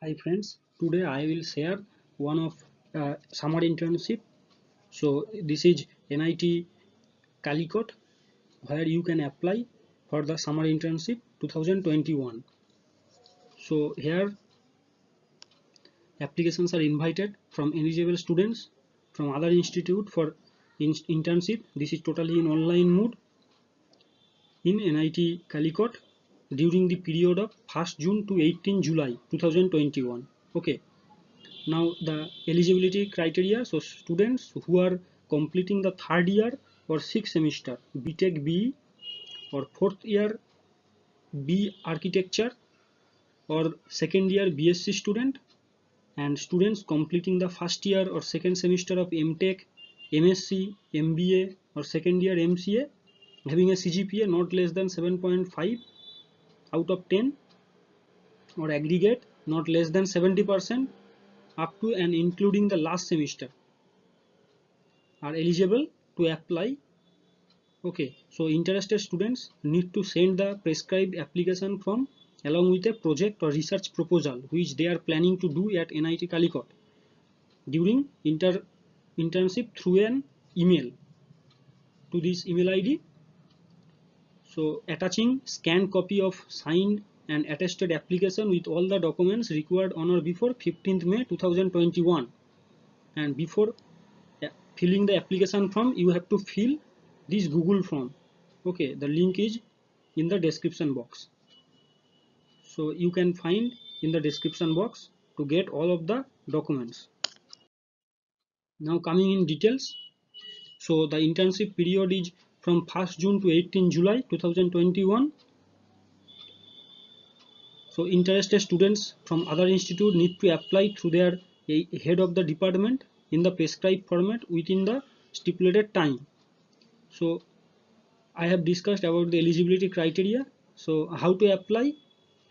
Hi friends, today I will share one of summer internship. So this is NIT Calicut where you can apply for the summer internship 2021. So here applications are invited from eligible students from other institute for internship. This is totally in online mode in NIT Calicut during the period of 1st June to 18 July 2021. Okay. Now the eligibility criteria, so students who are completing the third year or sixth semester BTech BE or fourth year B architecture or second year BSc student, and students completing the first year or second semester of MTech, MSc, MBA or second year MCA having a CGPA not less than 7.5 out of 10 or aggregate not less than 70% up to and including the last semester are eligible to apply. Okay, so interested students need to send the prescribed application form along with a project or research proposal which they are planning to do at NIT Calicut during internship through an email to this email ID. So attaching scanned copy of signed and attested application with all the documents required on or before 15th May 2021, and before filling the application form you have to fill this Google form. Okay, the link is in the description box, so you can find in the description box to get all of the documents. Now coming in details, so the internship period is from 1st June to 18 July 2021. So interested students from other institute need to apply through their head of the department in the prescribed format within the stipulated time. So I have discussed about the eligibility criteria. So how to apply?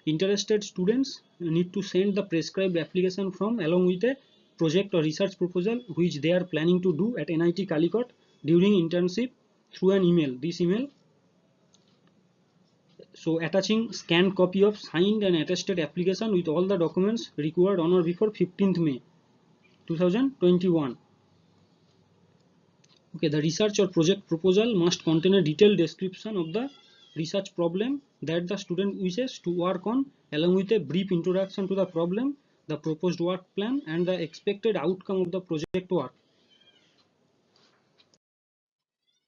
Interested students need to send the prescribed application form along with a project or research proposal which they are planning to do at NIT Calicut during internship through an email. This email. So attaching scanned copy of signed and attested application with all the documents required on or before 15th May 2021. Okay, the research or project proposal must contain a detailed description of the research problem that the student wishes to work on along with a brief introduction to the problem, the proposed work plan and the expected outcome of the project work.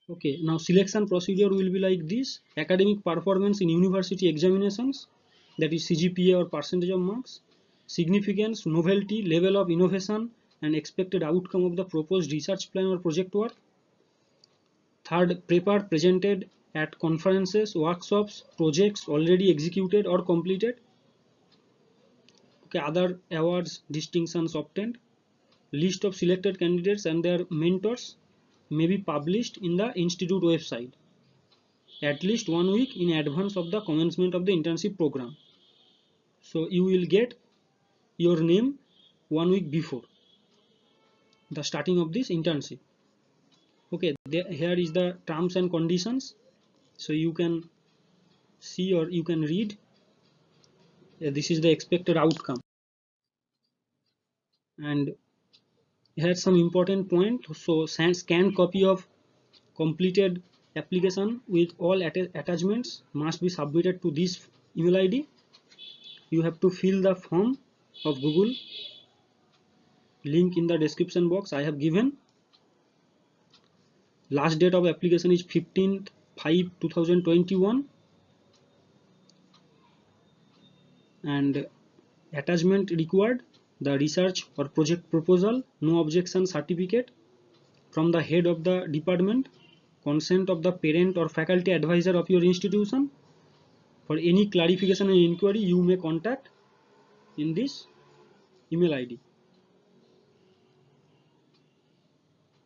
Okay, now selection procedure will be like this: academic performance in university examinations, that is CGPA or percentage of marks, significance, novelty, level of innovation and expected outcome of the proposed research plan or project work. Third, paper presented at conferences, workshops, projects already executed or completed. Okay, other awards, distinctions obtained. List of selected candidates and their mentors may be published in the institute website at least 1 week in advance of the commencement of the internship program. So you will get your name 1 week before the starting of this internship. Okay, here is the terms and conditions. So you can see or you can read. This is the expected outcome, and here some important point. So scanned copy of completed application with all attachments must be submitted to this email ID. You have to fill the form of Google, link in the description box I have given. Last date of application is 15/5/2021, and attachment required: the research or project proposal, no objection certificate from the head of the department, consent of the parent or faculty advisor of your institution. For any clarification and inquiry you may contact in this email ID.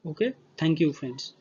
Okay, thank you friends.